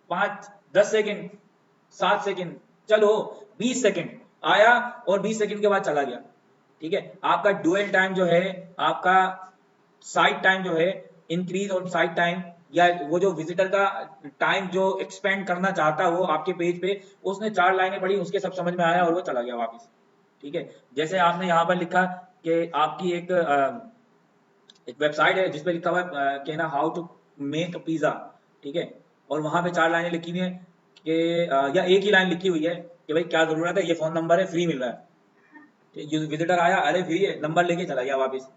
5-10 सेकंड, 7 सेकंड, चलो 20 सेकंड, आया और 20 सेकंड के बाद चला गया, ठीक है। आपका ड्यूअल टाइम जो है, आपका साइट टाइम जो है, इंक्रीज और साइट टाइम, या वो जो विजिटर का टाइम जो एक्सपेंड करना चाहता है वो आपके पेज पे, उसने 4 लाइनें पढ़ी, उसके सब समझ में आया और वो चला गया वापस, ठीक है। जैसे आपने यहाँ पर लिखा कि आपकी एक वेबसाइट है जिसपे लिखा हुआ है कि ना हाउ टू मेक पिज्जा, ठीक है, और वहां पे 4 लाइनें लिखी हुई है कि या एक ही लाइन लिखी हुई है कि भाई क्या जरूरत है, ये फोन नंबर है, फ्री मिल रहा है, विजिटर आया, अरे फ्री है, नंबर लेके चला गया वापस।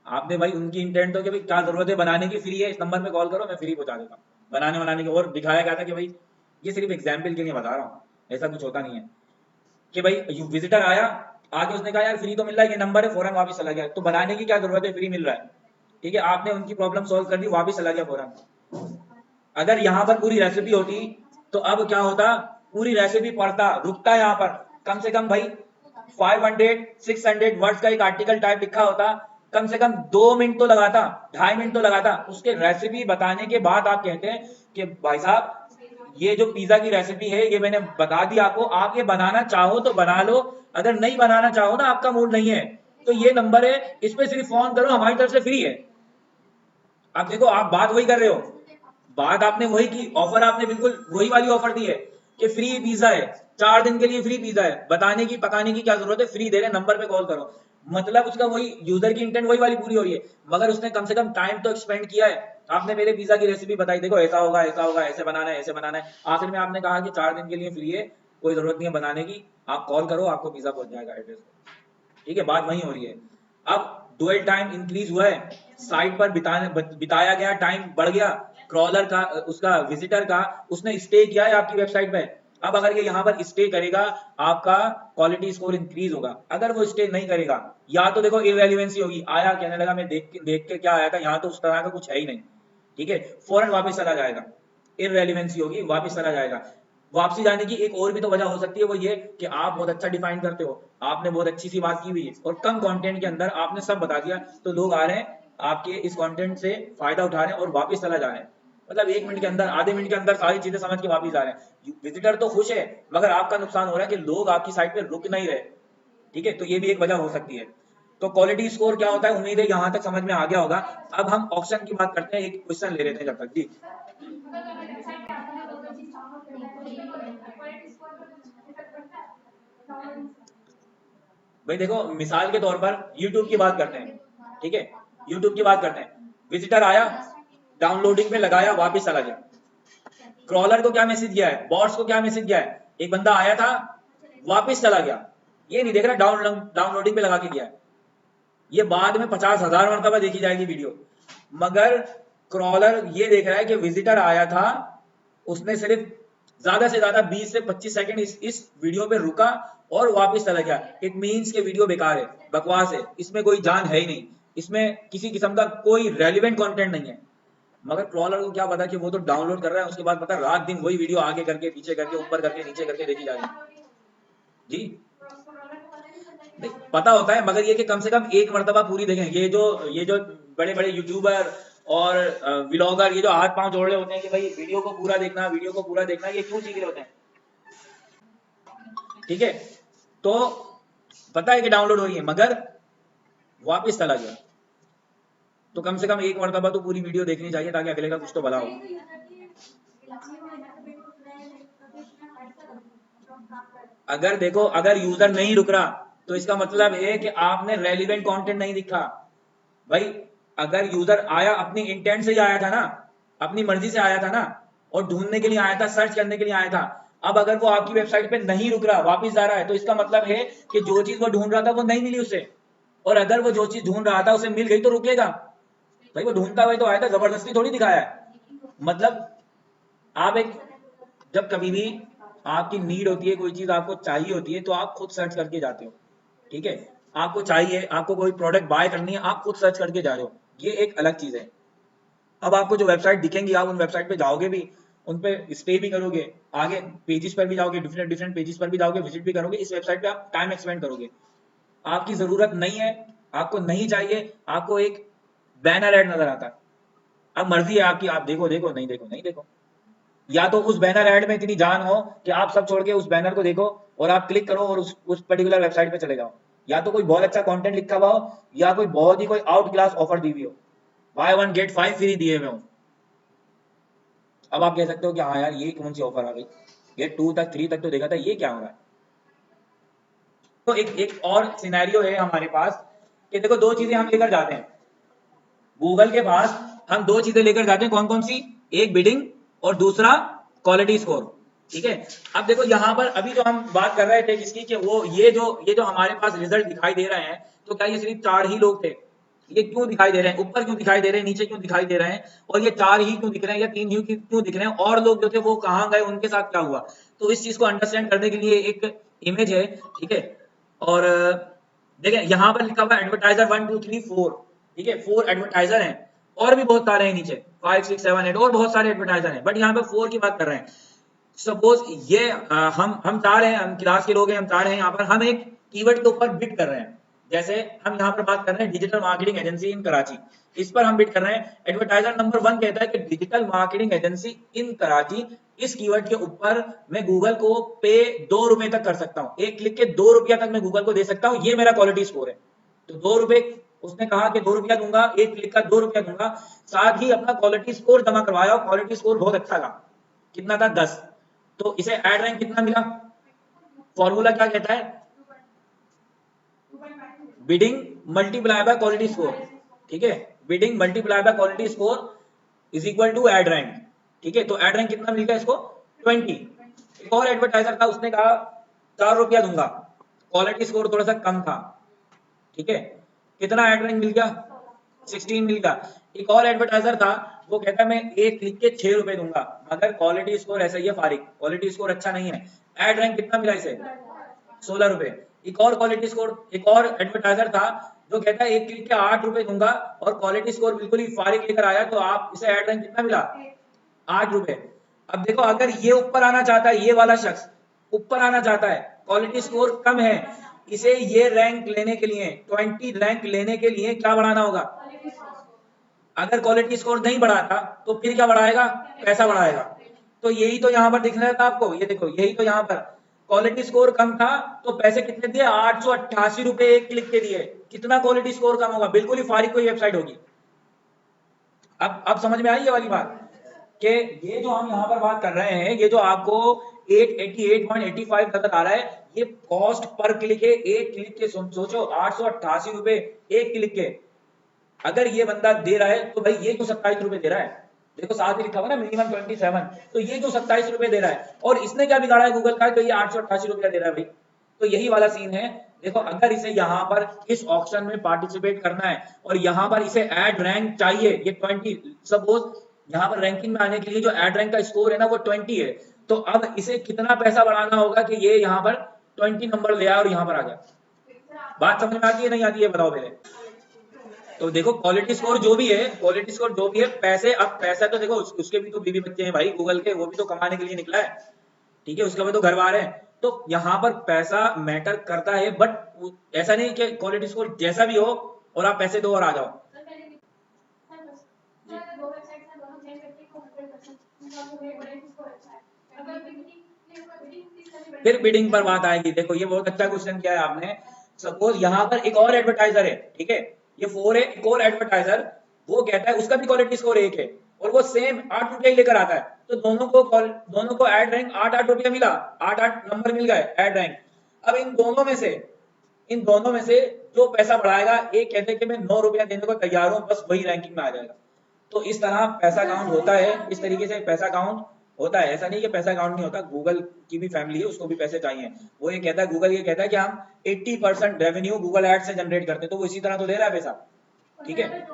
आपने भाई उनकी इंटेंट तो कि भाई क्या जरूरत है बनाने की, फ्री है, इस नंबर पे कॉल करो मैं फ्री पहुंचा देता हूँ, बनाने की, और दिखाया गया था कि भाई ये सिर्फ एग्जाम्पल के लिए बता रहा हूँ, ऐसा कुछ होता नहीं है कि भाई विजिटर आया, आगे उसने कहा यार फ्री तो मिल रहा है, ये नंबर है, फौरन वापस चला गया, तो बनाने की क्या जरूरत है, फ्री मिल रहा है, ठीक है, आपने उनकी प्रॉब्लम सॉल्व कर दी, वापस चला गया फौरन। अगर यहाँ पर पूरी रेसिपी होती तो अब क्या होता, पूरी रेसिपी पढ़ता, रुकता यहाँ पर, कम से कम भाई 500-600 वर्ड्स का एक आर्टिकल टाइप लिखा होता, कम से कम 2 मिनट तो लगाता, 2.5 मिनट तो लगाता, उसके रेसिपी बताने के बाद आप कहते हैं कि भाई साहब ये जो पिज्जा की रेसिपी है ये मैंने बता दी आपको, आप ये बनाना चाहो तो बना लो, अगर नहीं बनाना चाहो ना, आपका मूड नहीं है, तो ये नंबर है, इस पे सिर्फ फोन करो, हमारी तरफ से फ्री है। आप देखो, आप बात वही कर रहे हो, बात आपने वही की, ऑफर आपने बिल्कुल वही वाली ऑफर दी है कि फ्री पिज्जा है, 4 दिन के लिए फ्री पिज्जा है, बताने की पकाने की क्या जरूरत है, फ्री दे रहे हैं, नंबर पे कॉल करो। मतलब उसका वही यूजर की इंटेंट वही वाली पूरी हो रही है, मगर उसने कम से कम टाइम तो एक्सपेंड किया है। आपने मेरे पिज्जा की रेसिपी बताई, देखो ऐसा होगा ऐसा होगा, ऐसे बनाना है ऐसे बनाना है, आखिर में आपने कहा कि 4 दिन के लिए फ्री है, कोई जरूरत नहीं है बनाने की, आप कॉल करो आपको पिज्जा पहुंच जाएगा एड्रेस पे। ठीक है, बात वही हो रही है। अब डुअल टाइम इंक्रीज हुआ है, साइट पर बिताया गया टाइम बढ़ गया, क्रॉलर का उसका विजिटर का उसने स्टे किया है आपकी वेबसाइट पे। अब अगर ये यहाँ पर स्टे करेगा, आपका क्वालिटी स्कोर इंक्रीज होगा। अगर वो स्टे नहीं करेगा, या तो देखो इररेलेवेंसी होगी, आया कहने लगा मैं देख के क्या आया था, यहाँ तो उस तरह का कुछ है ही नहीं, ठीक है, फौरन वापस चला जाएगा, इररेलेवेंसी होगी, वापस चला जाएगा। वापसी जाने की एक और भी तो वजह हो सकती है, वो ये कि आप बहुत अच्छा डिफाइन करते हो, आपने बहुत अच्छी सी बात की हुई है और कम कंटेंट के अंदर आपने सब बता दिया, तो लोग आ रहे हैं आपके इस कंटेंट से फायदा उठा रहे हैं और वापस चला जा रहे हैं। मतलब 1 मिनट के अंदर, आधे मिनट के अंदर सारी चीजें समझ के वापस आ रहे हैं। विजिटर तो खुश है, मगर आपका नुकसान हो रहा है कि लोग आपकी साइट पे रुक नहीं रहे। ठीक है, तो ये भी एक वजह हो सकती है। तो क्वालिटी स्कोर क्या होता है, उम्मीद है यहाँ तक समझ में आ गया होगा। अब हम ऑप्शन की बात करते हैं, एक क्वेश्चन ले लेते हैं जब तक जी। भाई देखो, मिसाल के तौर पर यूट्यूब की बात करते हैं, ठीक है, यूट्यूब की बात करते हैं, विजिटर आया, डाउनलोडिंग पे लगाया, वापस चला गया। क्रॉलर को क्या मैसेज किया है, बॉट्स को क्या मैसेज किया है, एक बंदा आया था वापस चला गया, ये नहीं देख रहा डाउनलोडिंग पे लगा के गया है। ये बाद में 50,000 मरतबा देखी जाएगी वीडियो, मगर क्रॉलर ये देख रहा है कि विजिटर आया था, उसने सिर्फ ज्यादा से ज्यादा 20 से 25 सेकंड इस वीडियो पे रुका और वापस चला गया। इट मीन्स के वीडियो बेकार है, बकवास है, इसमें कोई जान है ही नहीं, इसमें किसी किस्म का कोई रेलिवेंट कंटेंट नहीं है। मगर क्रॉलर को क्या पता कि वो तो डाउनलोड कर रहा है, उसके बाद पता रात दिन वही वीडियो आगे करके पीछे करके ऊपर करके नीचे करके देखी जा रही है जी। नहीं पता होता है, मगर ये कि कम से कम एक मर्तबा पूरी देखें। ये जो बड़े बड़े यूट्यूबर और व्लॉगर ये जो हाथ पांव जोड़ रहे होते हैं कि भाई वीडियो को पूरा देखना, वीडियो को पूरा देखना, ये क्यों सीख रहे होते हैं? ठीक है, तो पता है कि डाउनलोड हो रही है, मगर वापस चला गया, तो कम से कम एक मर्तबा तो पूरी वीडियो देखनी चाहिए ताकि अगले का कुछ तो भला हो। अगर देखो, अगर यूजर नहीं रुक रहा तो इसका मतलब है कि आपने रेलिवेंट कंटेंट नहीं दिखा। भाई अगर यूजर आया, अपनी इंटेंट से ही आया था ना, अपनी मर्जी से आया था ना, और ढूंढने के लिए आया था, सर्च करने के लिए आया था, अब अगर वो आपकी वेबसाइट पे नहीं रुक रहा, वापस जा रहा है, तो इसका मतलब है कि जो चीज वो ढूंढ रहा था वो नहीं मिली उसे। और अगर वो जो चीज ढूंढ रहा था उसे मिल गई तो रुकेगा। भाई वो ढूंढता हुआ तो आया था, जबरदस्ती थोड़ी दिखाया है। मतलब आप एक, जब कभी भी आपकी नीड होती है, कोई चीज आपको चाहिए होती है, तो आप खुद सर्च करके जाते हो। ठीक है, आपको चाहिए, आपको कोई प्रोडक्ट बाय करनी है, आप खुद सर्च करके जा रहे हो, ये एक अलग चीज है। अब आपको जो वेबसाइट दिखेंगी, आप उन वेबसाइट पे जाओगे भी, उन पे स्टे भी करोगे, आगे पेजेस पर भी जाओगे, डिफरेंट डिफरेंट पेजेस पर भी जाओगे, विजिट भी करोगे, इस वेबसाइट पे आप टाइम एक्सपेंड करोगे। आपकी जरूरत नहीं है, आपको नहीं चाहिए, आपको एक बैनर एड नजर आता है, अब मर्जी है आपकी, आप देखो देखो, नहीं देखो नहीं देखो। या तो उस बैनर ऐड में इतनी जान हो कि आप सब छोड़ के उस बैनर को देखो और आप क्लिक करो और उस पर्टिकुलर वेबसाइट पे चले जाओ। या तो कोई बहुत अच्छा कंटेंट लिखा हुआ हो, या कोई बहुत ही कोई आउट क्लास ऑफर दी हुई हो, बाय 1 गेट 5 फ्री दिए हुए हो। अब आप कह सकते हो कि हाँ यार ये कौन सी ऑफर आ गई, ये 2 तक 3 तक तो देखा था, ये क्या हो रहा है? तो एक एक और सिनेरियो है हमारे पास कि देखो, दो चीजें हम लेकर जाते हैं गूगल के पास, हम दो चीजें लेकर जाते हैं, कौन कौन सी? एक बिडिंग और दूसरा क्वालिटी स्कोर। ठीक है, अब देखो यहाँ पर अभी जो हम बात कर रहे थे किसकी, कि वो ये जो हमारे पास रिजल्ट दिखाई दे रहे हैं, तो क्या ये सिर्फ 4 ही लोग थे? ये क्यों दिखाई दे रहे हैं, ऊपर क्यों दिखाई दे रहे हैं, नीचे क्यों दिखाई दे रहे हैं, और ये 4 ही क्यों दिख रहे हैं या 3 ही क्यों दिख रहे हैं, और लोग जो थे वो कहाँ गए, उनके साथ क्या हुआ? तो इस चीज को अंडरस्टैंड करने के लिए एक इमेज है, ठीक है। और देखें यहाँ पर लिखा हुआ है एडवर्टाइजर 1 2 3 4, ठीक है, 4 एडवर्टाइजर हैं, और भी बहुत सारे हैं नीचे 5 6 7 8 और बहुत सारे एडवर्टाइजर हैं, बट यहाँ पे 4 की बात कर रहे हैं। सपोज ये हम चाह रहे हैं, हम क्लास के लोग हैं, हम चाह रहे हैं यहाँ पर हम एक कीवर्ड के ऊपर बिट कर रहे हैं। जैसे हम यहाँ पर बात कर रहे हैं डिजिटल मार्केटिंग एजेंसी इन कराची, इस पर हम बिट कर रहे हैं। एडवर्टाइजर नंबर 1 कहता है कि डिजिटल मार्केटिंग एजेंसी इन कराची, इस कीवर्ड के ऊपर मैं गूगल को पे 2 रुपए तक कर सकता हूँ, एक क्लिक के 2 रुपया तक मैं गूगल को दे सकता हूँ, ये मेरा क्वालिटी स्कोर है। तो 2 रुपए उसने कहा कि 2 रुपया दूंगा, एक क्लिक का 2 रुपया दूंगा, साथ ही अपना क्वालिटी स्कोर जमा करवाया और क्वालिटी स्कोर बहुत अच्छा था। कितना था? 10। तो इसे एड रैंक कितना मिला? फॉर्मूला क्या कहता है? Bidding multiply by quality score. ठीक है, bidding multiply by quality score is equal to ad rank. ठीक है, तो एड रैंक कितना मिल गया इसको? 20। एक और एडवर्टाइजर था, उसने कहा 4 रुपया दूंगा, क्वालिटी स्कोर थोड़ा सा कम था। ठीक है, कितना एड रैंक मिल गया? 16 मिल गया। एक और एडवर्टाइजर था, वो कहता मैं एक क्लिक के 6 रुपए दूंगा, मगर क्वालिटी स्कोर ऐसा ही है फारिग, क्वालिटी स्कोर अच्छा नहीं है। एड रैंक कितना मिला इसे? 16 रुपए। एक और क्वालिटी स्कोर, एक और एडवर्टाइजर था जो कहता है एक क्लिक के 8 रुपए दूंगा और क्वालिटी स्कोर बिल्कुल ही फारिग लेकर आया, तो आप इसे एड रैंक कितना मिला? 8 रुपए। अब देखो, अगर ये ऊपर आना चाहता है, ये वाला शख्स ऊपर आना चाहता है, क्वालिटी स्कोर कम है, इसे ये रैंक लेने के लिए, 20 रैंक लेने के लिए क्या बढ़ाना होगा? अगर क्वालिटी स्कोर नहीं बढ़ाता तो फिर क्या बढ़ाएगा? पैसा बढ़ाएगा। तो यही तो यहाँ पर दिख रहा था आपको, ये देखो, यही तो यहाँ पर क्वालिटी स्कोर कम था तो पैसे कितने दिए? 888 रुपए एक क्लिक के दिए। कितना क्वालिटी स्कोर कम होगा? बिल्कुल ही फारिग कोई वेबसाइट होगी। अब समझ में आई ये वाली बात कि ये जो हम यहाँ पर बात कर रहे हैं, ये जो आपको 888.85 नजर आ रहा है, ये कॉस्ट पर क्लिक है। एक क्लिक के सोचो 888 रुपए एक क्लिक के। अगर ये बंदा दे रहा है तो भाई ये क्यों 27 रुपए दे रहा है? देखो साथ ही लिखा हुआ ना मिनिमम 27, तो ये क्यों 27 रुपए दे रहा है? और इसने क्या बिगाड़ा है गूगल का, तो ये 888 रुपया दे रहा है भाई। तो यही वाला सीन है। देखो, अगर इसे यहाँ पर इस ऑप्शन में पार्टिसिपेट करना है और यहाँ पर इसे एड रैंक चाहिए, ये 20, सपोज यहाँ पर रैंकिंग में आने के लिए जो एड रैंक का स्कोर है ना वो 20 है, तो अब इसे कितना पैसा बढ़ाना होगा कि ये यहाँ पर 20 नंबर ले आए और यहाँ पर आ जाए? बात समझ में आती है नहीं आती है, बताओ पहले। तो देखो, क्वालिटी स्कोर जो भी है, क्वालिटी स्कोर जो भी है, पैसे, अब पैसा तो देखो उसके भी तो बीवी बच्चे हैं भाई गूगल के, वो भी तो कमाने के लिए निकला है। ठीक है, उसके भी तो घर बार है। तो यहाँ पर पैसा मैटर करता है, बट ऐसा नहीं कि क्वालिटी स्कोर जैसा भी हो और आप पैसे दो और आ जाओ। फिर बिडिंग पर बात आएगी। देखो, ये बहुत अच्छा क्वेश्चन किया है आपने। सपोज यहाँ पर एक और एडवर्टाइजर है, ठीक है, ये 4 है, एक और एडवर्टाइजर, वो कहता है उसका भी क्वालिटी स्कोर 1 है और वो सेम 8 रुपया ही लेकर आता है, तो दोनों को एड रैंक 8-8 रुपया मिला, 8-8 नंबर मिल गए एड रैंक। अब इन दोनों में से जो पैसा बढ़ाएगा, एक कहते हैं कि मैं 9 रुपया देने को तैयार हूं, बस वही रैंकिंग में आ जाएगा। तो इस तरह पैसा काउंट होता है, इस तरीके से पैसा काउंट होता है। ऐसा नहीं कि पैसा काउंट नहीं होता, गूगल की भी फैमिली है, उसको भी पैसे चाहिए। वो ये कहता है, गूगल ये कहता है कि हम 80% रेवेन्यू गूगल एड से जनरेट करते हैं, तो वो इसी तरह तो दे रहा है पैसा। ठीक है,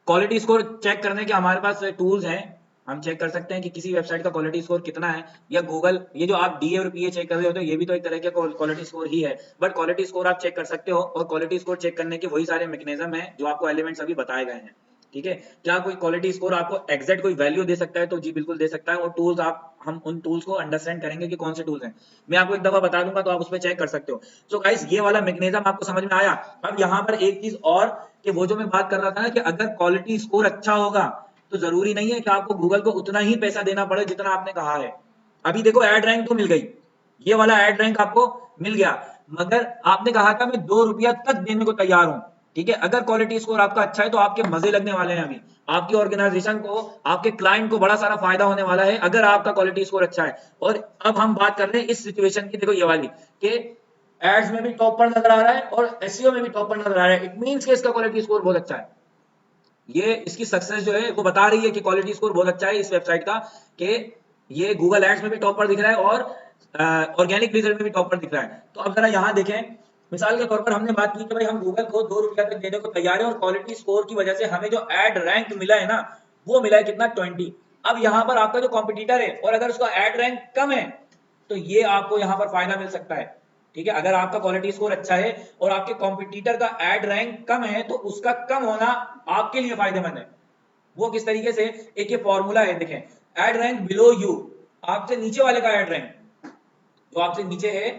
क्वालिटी स्कोर चेक करने के हमारे पास टूल्स हैं, हम चेक कर सकते हैं कि किसी वेबसाइट का क्वालिटी स्कोर कितना है, या गूगल, ये जो आप डीए और पीए चेक कर रहे होते हो, ये भी तो एक तरह का क्वालिटी स्कोर ही है, बट क्वालिटी स्कोर आप चेक कर सकते हो। और क्वालिटी स्कोर चेक करने के वही सारे मैकेनिज्म हैं जो आपको एलिमेंट्स अभी बताए गए हैं। ठीक है, क्या कोई क्वालिटी स्कोर आपको एग्जैक्ट कोई वैल्यू दे सकता है? तो जी बिल्कुल दे सकता है। और टूल्स हम उन टूल्स को अंडरस्टैंड करेंगे कि कौन से टूल्स हैं, मैं आपको एक दफा बता दूंगा तो आप उस पर चेक कर सकते हो। सो गाइस, ये वाला मैकेनिज्म आपको समझ में आया। अब यहाँ पर एक चीज और, कि वो जो मैं बात कर रहा था ना, कि अगर क्वालिटी स्कोर अच्छा होगा तो जरूरी नहीं है कि आपको गूगल को उतना ही पैसा देना पड़े जितना आपने कहा है। अभी देखो, एड रैंक तो मिल गई, ये वाला एड रैंक आपको मिल गया, मगर आपने कहा था मैं 2 रुपया तक देने को तैयार हूं। ठीक है, अगर क्वालिटी स्कोर आपका अच्छा है तो आपके मजे लगने वाले हैं। अभी आपकी ऑर्गेनाइजेशन को, आपके क्लाइंट को बड़ा सारा फायदा होने वाला है अगर आपका क्वालिटी स्कोर अच्छा है। और अब हम बात कर रहे हैं इस सिचुएशन की, देखो ये वाली, कि एड्स में भी टॉप पर नजर आ रहा है और एसईओ में भी टॉप पर नजर आ रहा है। इट मींस कि इसका क्वालिटी स्कोर बहुत अच्छा है। ये इसकी सक्सेस जो है वो बता रही है कि क्वालिटी स्कोर बहुत अच्छा है इस वेबसाइट का, कि ये गूगल एड्स में भी टॉप पर दिख रहा है और ऑर्गेनिक रिजल्ट में भी टॉप पर दिख रहा है। तो अब जरा यहाँ देखें, मिसाल के तौर पर हमने बात की कि भाई हम गूगल को 2 रुपया तक देने को तैयार है और क्वालिटी स्कोर की वजह से हमें जो एड रैंक मिला है ना, वो मिला है कितना? 20। अब यहाँ पर आपका जो कॉम्पिटिटर है और अगर उसका एड रैंक कम है, तो ये आपको यहाँ पर फायदा मिल सकता है। ठीक है, अगर आपका क्वालिटी स्कोर अच्छा है और आपके कॉम्पिटिटर का एड रैंक कम है, तो उसका कम होना आपके लिए फायदेमंद है। वो किस तरीके से? एक ये फॉर्मूला है, देखें, एड रैंक बिलो यू, आपसे नीचे वाले का एड रैंक, जो आपसे नीचे है,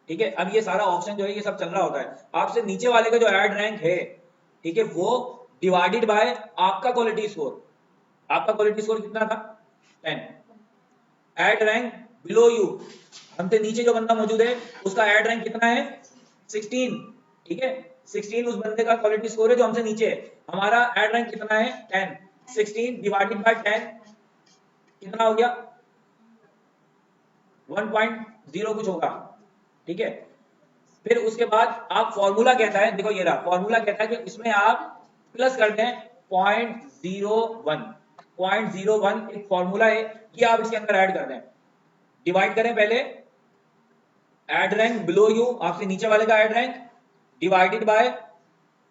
ठीक है, अब ये सारा ऑप्शन जो है ये सब चल रहा होता है, आपसे नीचे वाले का जो एड रैंक है, ठीक है, वो डिवाइडेड बाय आपका क्वालिटी स्कोर। आपका क्वालिटी स्कोर कितना था? 10। एड रैंक बिलो यू, हमसे नीचे जो बंदा मौजूद है उसका एड रैंक कितना है? 16। ठीक है, 16 उस बंदे का क्वालिटी स्कोर है जो हमसे नीचे है। हमारा एड रैंक कितना है 10, 16 डिवाइडेड बाय 10 कितना हो गया 1.0 कुछ होगा, ठीक है। फिर उसके बाद आप फॉर्मूला कहता है, देखो ये रहा फॉर्मूला कहता है कि इसमें आप प्लस कर दें 0.01, 0.01 एक फॉर्मूला है, ये आप इसके अंदर ऐड कर दें, डिवाइड करें पहले एड रैंक बिलो यू, आपसे नीचे वाले का ad rank, divided by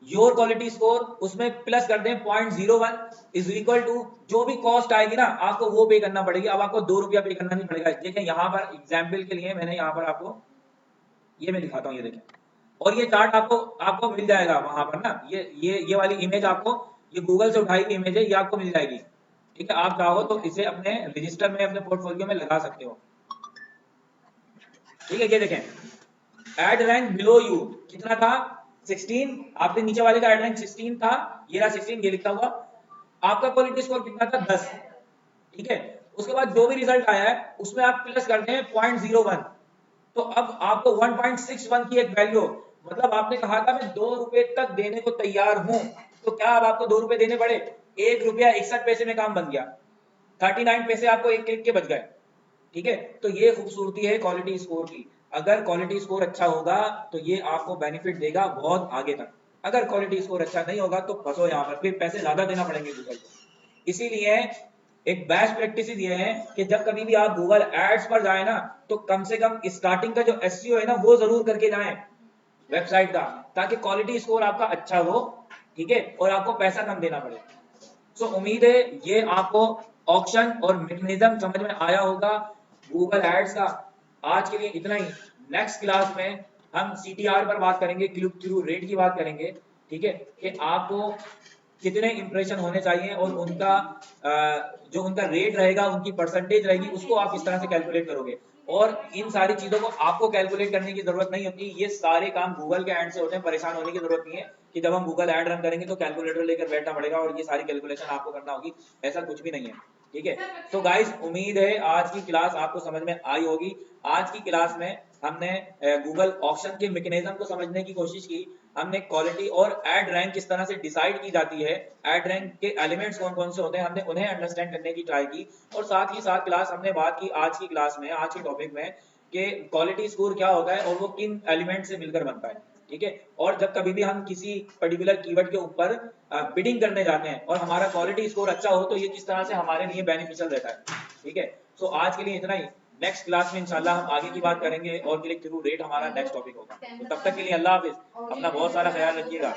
your quality score, उसमें प्लस कर दें 0.01 इज इक्वल टू जो भी कॉस्ट आएगी ना आपको वो पे करना पड़ेगी। अब आपको 2 रुपया पे करना नहीं पड़ेगा। देखें यहाँ पर एग्जाम्पल के लिए मैंने यहाँ पर आपको ये मैं दिखाता हूँ, ये देखें, और ये चार्ट आपको आपको मिल जाएगा वहां पर ना, ये वाली इमेज आपको, ये गूगल से उठाई हुई इमेज है, ये आपको मिल जाएगी, ठीक है। आप चाहो तो इसे अपने रजिस्टर में अपने पोर्टफोलियो में लगा सकते हो, ठीक है। ये देखें एड रैंक बिलो यू कितना था 16, आपके नीचे वाले का एड रैंक 16 था, ये रहा 16, ये लिखा हुआ, आपका क्वालिटी स्कोर कितना था 10, ठीक है। उसके बाद जो भी रिजल्ट आया है उसमें आप प्लस करते हैं 0.01, तो अब आपको 1.61 की एक वैल्यू, मतलब आपने कहा था मैं 2 रुपए तक देने को तैयार हूं, तो क्या अब आपको 2 रुपए देने पड़े, 1 रुपया 61 पैसे में काम बन गया, 39 पैसे आपको एक क्लिक के बच गए, ठीक है। तो ये खूबसूरती है क्वालिटी स्कोर की। अगर क्वालिटी स्कोर अच्छा होगा तो ये आपको बेनिफिट देगा बहुत आगे तक, अगर क्वालिटी स्कोर अच्छा नहीं होगा तो फंसो यहाँ पर, फिर पैसे ज्यादा देना पड़ेंगे गूगल को। इसीलिए एक बेस्ट प्रैक्टिस ये है कि जब कभी भी आप गूगल एड्स पर जाए ना, तो कम से कम स्टार्टिंग का जो एसईओ है ना वो जरूर करके जाएं वेबसाइट का, ताकि क्वालिटी स्कोर आपका अच्छा हो, ठीक है, और आपको पैसा कम देना पड़े। सो उम्मीद है ये आपको ऑप्शन और मैकेनिज्म समझ में आया होगा गूगल एड्स का। आज के लिए इतना ही। नेक्स्ट क्लास में हम सीटीआर पर बात करेंगे, क्लिक थ्रू रेट की बात करेंगे, ठीक है, कि आपको कितने इंप्रेशन होने चाहिए और उनका जो उनका रेट रहेगा, उनकी परसेंटेज रहेगी, उसको आप किस तरह से कैलकुलेट करोगे। और इन सारी चीजों को आपको कैलकुलेट करने की जरूरत नहीं होती, ये सारे काम गूगल के एंड से होते हैं, परेशान होने की जरूरत नहीं है कि जब हम गूगल एड रन करेंगे तो कैलकुलेटर लेकर बैठना पड़ेगा और ये सारी कैलकुलेशन आपको करना होगी, ऐसा कुछ भी नहीं है, ठीक है। तो गाइस उम्मीद है आज की क्लास आपको समझ में आई होगी। आज की क्लास में हमने गूगल ऑप्शन के मैकेनिज्म को समझने की कोशिश की, हमने क्वालिटी और एड रैंक किस तरह से डिसाइड की जाती है, एड रैंक के एलिमेंट्स कौन कौन से होते हैं, हमने उन्हें अंडरस्टैंड करने की ट्राई की, और साथ ही साथ क्लास हमने बात की आज की क्लास में, आज के टॉपिक में, कि क्वालिटी स्कोर क्या होता है और वो किन एलिमेंट से मिलकर बनता है, ठीक है। और जब कभी भी हम किसी पर्टिकुलर कीवर्ड के ऊपर बिडिंग करने जाते हैं और हमारा क्वालिटी स्कोर अच्छा हो तो ये किस तरह से हमारे लिए बेनिफिशियल रहता है, ठीक है। सो आज के लिए इतना ही। नेक्स्ट क्लास में इंशाल्लाह हम आगे की बात करेंगे और क्लिक थ्रू रेट हमारा नेक्स्ट टॉपिक होगा। तो तब तक के लिए अल्लाह हाफिज, अपना बहुत सारा ख्याल रखिएगा।